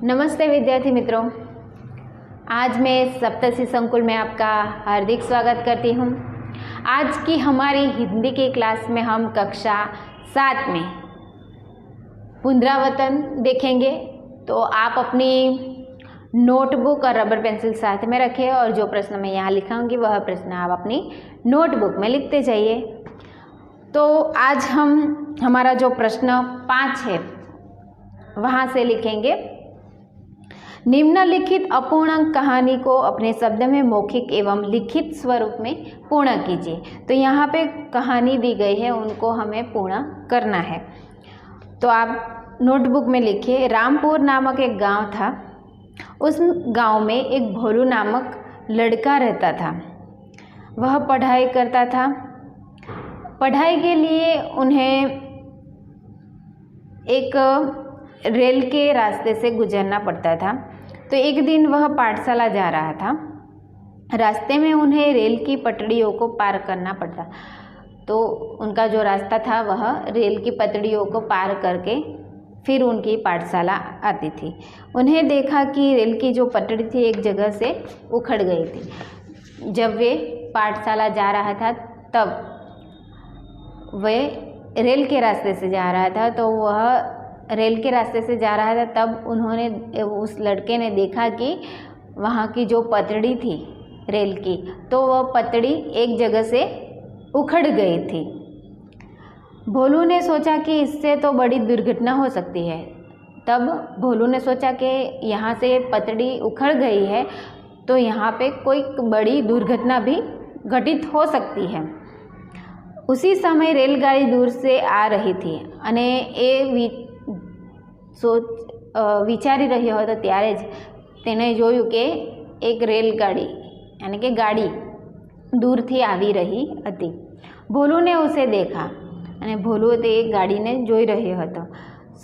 नमस्ते विद्यार्थी मित्रों, आज मैं सप्तऋषि संकुल में आपका हार्दिक स्वागत करती हूँ। आज की हमारी हिंदी की क्लास में हम कक्षा 7 में पुनरावर्तन देखेंगे। तो आप अपनी नोटबुक और रबर पेंसिल साथ में रखें और जो प्रश्न मैं यहाँ लिखाऊंगी वह प्रश्न आप अपनी नोटबुक में लिखते जाइए। तो आज हमारा जो प्रश्न 5 है वहाँ से लिखेंगे। निम्नलिखित अपूर्णांक कहानी को अपने शब्द में मौखिक एवं लिखित स्वरूप में पूर्ण कीजिए। तो यहाँ पे कहानी दी गई है, उनको हमें पूर्ण करना है। तो आप नोटबुक में लिखिए। रामपुर नामक एक गांव था। उस गांव में एक भोलू नामक लड़का रहता था। वह पढ़ाई करता था। पढ़ाई के लिए उन्हें एक रेल के रास्ते से गुजरना पड़ता था। तो एक दिन वह पाठशाला जा रहा था। रास्ते में उन्हें रेल की पटरियों को पार करना पड़ता। तो उनका जो रास्ता था वह रेल की पटरियों को पार करके फिर उनकी पाठशाला आती थी। उन्हें देखा कि रेल की जो पटरी थी एक जगह से उखड़ गई थी। जब वे पाठशाला जा रहा था तब वे रेल के रास्ते से जा रहा था। तो वह रेल के रास्ते से जा रहा था तब उन्होंने उस लड़के ने देखा कि वहाँ की जो पटड़ी थी रेल की, तो वह पटड़ी एक जगह से उखड़ गई थी। भोलू ने सोचा कि इससे तो बड़ी दुर्घटना हो सकती है। तब भोलू ने सोचा कि यहाँ से पटड़ी उखड़ गई है तो यहाँ पे कोई बड़ी दुर्घटना भी घटित हो सकती है। उसी समय रेलगाड़ी दूर से आ रही थी અને એ વિચારી રહ્યો હતો ત્યારે જ તેણે જોયું કે એક રેલગાડી यानी कि गाड़ी दूरથી આવી રહી હતી। ભોલુને ઉસે देखा અને ભોલુ તે ગાડીને જોઈ રહ્યો હતો।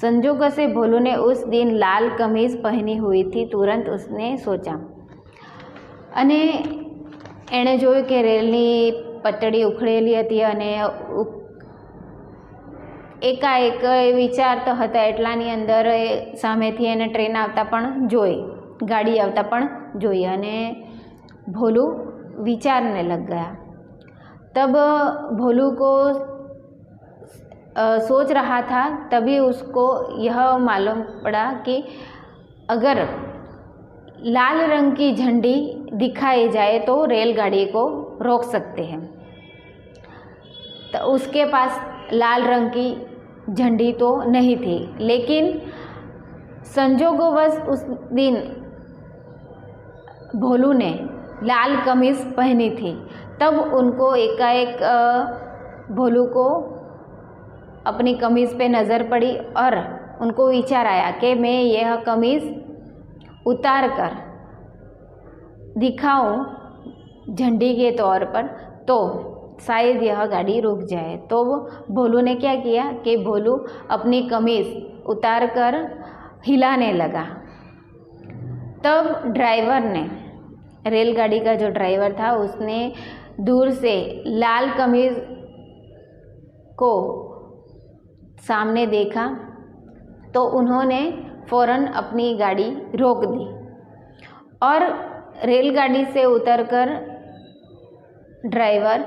संजोगों से भोलू ने उस दिन लाल कमीज पहनी हुई थी। तुरंत उसने सोचा અને એણે જોયું કે રેલની પટડી ઉખડેલી હતી અને એકાએક વિચારતો હતા એટલાની અંદર સામેથી એને ટ્રેન આવતા પણ જોઈ, ગાડી આવતા પણ જોઈ અને भोलू विचारने लग गया। तब भोलू को सोच रहा था, तभी उसको यह मालूम पड़ा कि अगर लाल रंग की झंडी दिखाई जाए तो रेलगाड़ी को रोक सकते हैं। तो उसके पास लाल रंग की झंडी तो नहीं थी, लेकिन संजोगोवश उस दिन भोलू ने लाल कमीज पहनी थी। तब उनको एकाएक भोलू को अपनी कमीज़ पे नज़र पड़ी और उनको विचार आया कि मैं यह कमीज़ उतार कर दिखाऊं झंडी के तौर पर तो शायद यह गाड़ी रुक जाए। तो भोलू ने क्या किया कि भोलू अपनी कमीज़ उतार कर हिलाने लगा। तब ड्राइवर ने, रेलगाड़ी का जो ड्राइवर था, उसने दूर से लाल कमीज़ को सामने देखा तो उन्होंने फ़ौरन अपनी गाड़ी रोक दी और रेलगाड़ी से उतरकर ड्राइवर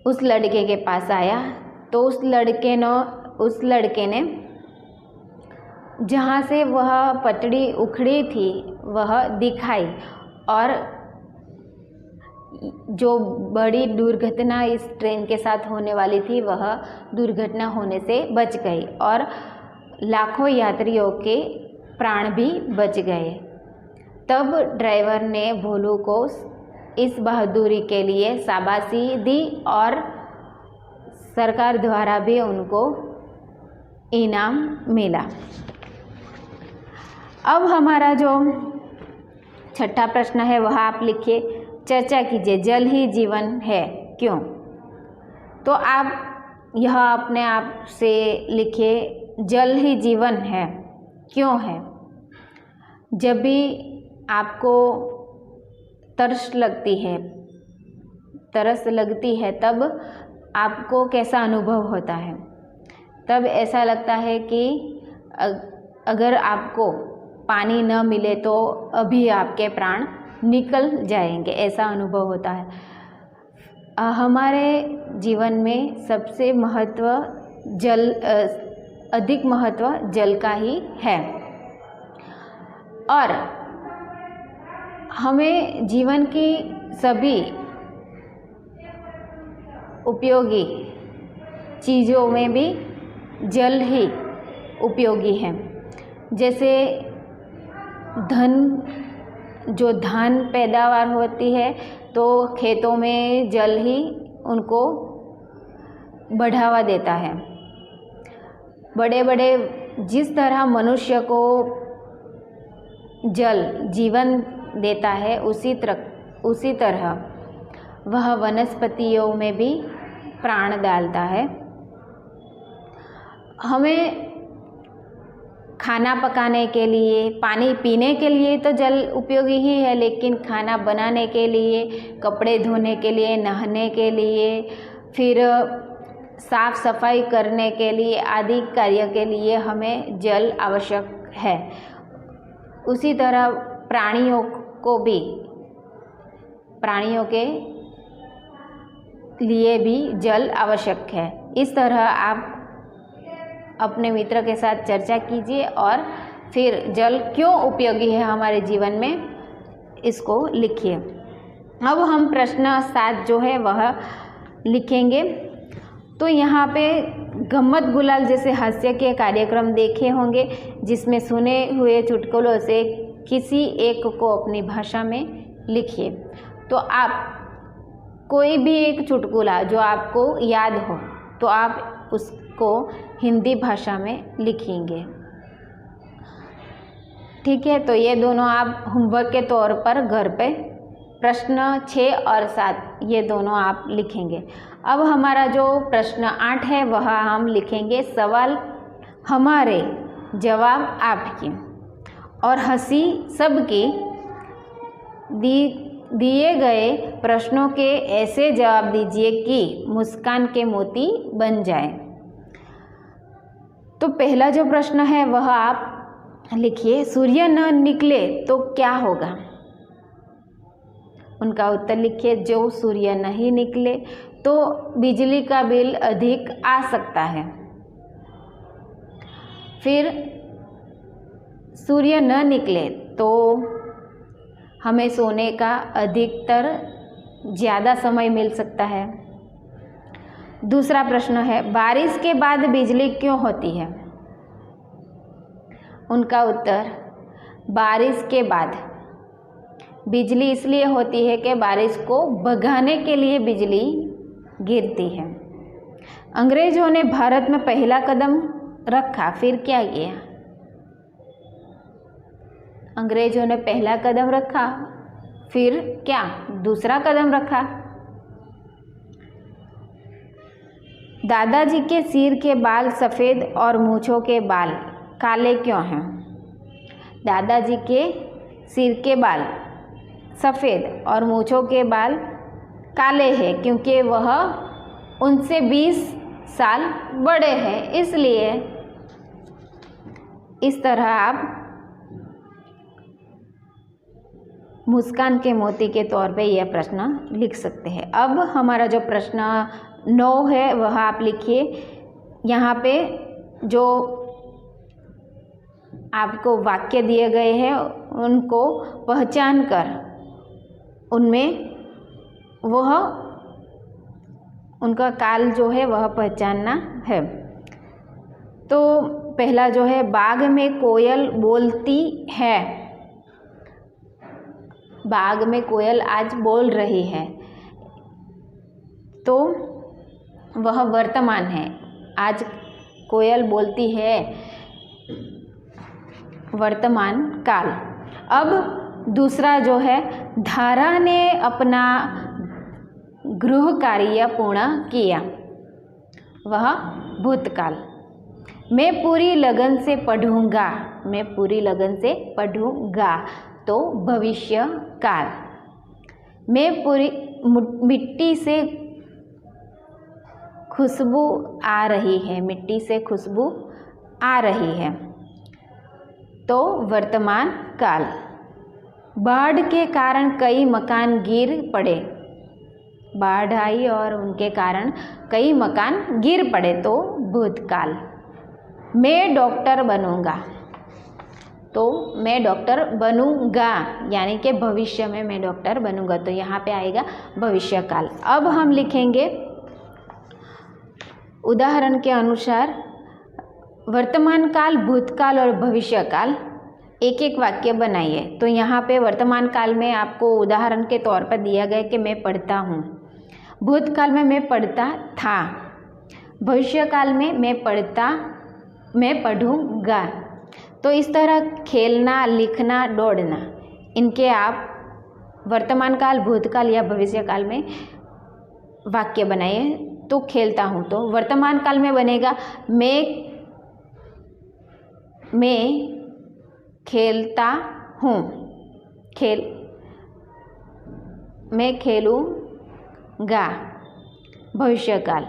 उस लड़के के पास आया। तो उस लड़के ने जहाँ से वह पटड़ी उखड़ी थी वह दिखाई और जो बड़ी दुर्घटना इस ट्रेन के साथ होने वाली थी वह दुर्घटना होने से बच गई और लाखों यात्रियों के प्राण भी बच गए। तब ड्राइवर ने भोलू को इस बहादुरी के लिए शाबाशी दी और सरकार द्वारा भी उनको इनाम मिला। अब हमारा जो छठा प्रश्न है वह आप लिखिए। चर्चा कीजिए, जल ही जीवन है क्यों? तो आप यह अपने आप से लिखिए, जल ही जीवन है क्यों है? जब भी आपको तरस लगती है तब आपको कैसा अनुभव होता है? तब ऐसा लगता है कि अगर आपको पानी न मिले तो अभी आपके प्राण निकल जाएंगे, ऐसा अनुभव होता है। हमारे जीवन में सबसे अधिक महत्व जल का ही है और हमें जीवन की सभी उपयोगी चीज़ों में भी जल ही उपयोगी है। जैसे धान पैदावार होती है तो खेतों में जल ही उनको बढ़ावा देता है। बड़े बड़े जिस तरह मनुष्य को जल जीवन देता है उसी तरह वह वनस्पतियों में भी प्राण डालता है। हमें खाना पकाने के लिए, पानी पीने के लिए तो जल उपयोगी ही है, लेकिन खाना बनाने के लिए, कपड़े धोने के लिए, नहाने के लिए, फिर साफ सफाई करने के लिए आदि कार्य के लिए हमें जल आवश्यक है। उसी तरह प्राणियों के लिए भी जल आवश्यक है। इस तरह आप अपने मित्र के साथ चर्चा कीजिए और फिर जल क्यों उपयोगी है हमारे जीवन में, इसको लिखिए। अब हम प्रश्न 7 जो है वह लिखेंगे। तो यहाँ पे गम्मत गुलाल जैसे हास्य के कार्यक्रम देखे होंगे, जिसमें सुने हुए चुटकुलों से किसी एक को अपनी भाषा में लिखिए। तो आप कोई भी एक चुटकुला जो आपको याद हो तो आप उसको हिंदी भाषा में लिखेंगे। ठीक है, तो ये दोनों आप होमवर्क के तौर पर घर पे प्रश्न 6 और 7 ये दोनों आप लिखेंगे। अब हमारा जो प्रश्न 8 है वह हम लिखेंगे सवाल हमारे जवाब आपकी और हंसी सबकी। दिए गए प्रश्नों के ऐसे जवाब दीजिए कि मुस्कान के मोती बन जाए। तो पहला जो प्रश्न है वह आप लिखिए, सूर्य न निकले तो क्या होगा? उनका उत्तर लिखिए, जो सूर्य नहीं निकले तो बिजली का बिल अधिक आ सकता है। फिर सूर्य न निकले तो हमें सोने का अधिकतर ज़्यादा समय मिल सकता है। दूसरा प्रश्न है, बारिश के बाद बिजली क्यों होती है? उनका उत्तर, बारिश के बाद बिजली इसलिए होती है कि बारिश को भगाने के लिए बिजली गिरती है। अंग्रेजों ने भारत में पहला कदम रखा, फिर क्या किया? अंग्रेजों ने पहला कदम रखा, फिर क्या दूसरा कदम रखा? दादाजी के सिर के बाल सफ़ेद और मूंछों के बाल काले क्यों हैं? दादाजी के सिर के बाल सफ़ेद और मूंछों के बाल काले हैं क्योंकि वह उनसे 20 साल बड़े हैं, इसलिए इस तरह आप मुस्कान के मोती के तौर पे यह प्रश्न लिख सकते हैं। अब हमारा जो प्रश्न 9 है वह आप लिखिए। यहाँ पे जो आपको वाक्य दिए गए हैं उनको पहचान कर उनमें उनका काल जो है वह पहचानना है। तो पहला जो है, बाग में कोयल बोलती है। बाग में कोयल आज बोल रही है, तो वह वर्तमान है। आज कोयल बोलती है, वर्तमान काल। अब दूसरा जो है, धारा ने अपना गृह कार्य पूर्ण किया, वह भूतकाल। मैं पूरी लगन से पढ़ूंगा, मैं पूरी लगन से पढ़ूंगा, तो भविष्य काल। मैं पूरी मिट्टी से खुशबू आ रही है, मिट्टी से खुशबू आ रही है, तो वर्तमान काल। बाढ़ के कारण कई मकान गिर पड़े, बाढ़ आई और उनके कारण कई मकान गिर पड़े तो भूतकाल। मैं डॉक्टर बनूंगा, तो मैं डॉक्टर बनूंगा यानी कि भविष्य में मैं डॉक्टर बनूंगा, तो यहाँ पे आएगा भविष्यकाल। अब हम लिखेंगे उदाहरण के अनुसार वर्तमान काल, भूतकाल और भविष्यकाल, एक एक वाक्य बनाइए। तो यहाँ पे वर्तमान काल में आपको उदाहरण के तौर पर दिया गया कि मैं पढ़ता हूँ, भूतकाल में मैं पढ़ता था, भविष्यकाल में मैं पढ़ूंगा। तो इस तरह खेलना, लिखना, दौड़ना, इनके आप वर्तमान काल, भूतकाल या भविष्यकाल में वाक्य बनाइए। तो खेलता हूँ, तो वर्तमान काल में बनेगा मैं खेलता हूँ, मैं खेलूँगा। भविष्यकाल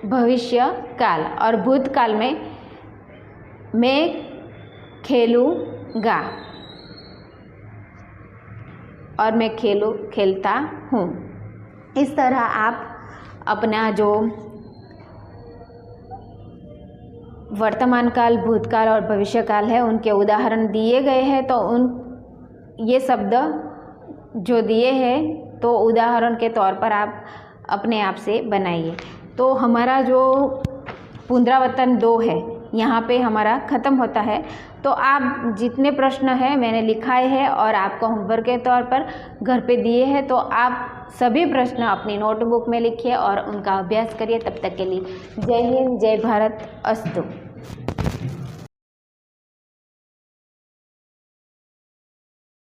भविष्यकाल और भूतकाल में मैं खेलूँगा और मैं खेलता हूँ। इस तरह आप अपना जो वर्तमान काल, भूतकाल और भविष्यकाल है उनके उदाहरण दिए गए हैं, तो ये शब्द जो दिए हैं तो उदाहरण के तौर पर आप अपने आप से बनाइए। तो हमारा जो पुनरावर्तन 2 है यहाँ पे हमारा ख़त्म होता है। तो आप जितने प्रश्न हैं मैंने लिखाए हैं और आपको होमवर्क के तौर पर घर पे दिए हैं, तो आप सभी प्रश्न अपनी नोटबुक में लिखिए और उनका अभ्यास करिए। तब तक के लिए जय हिंद, जय भारत, अस्तु।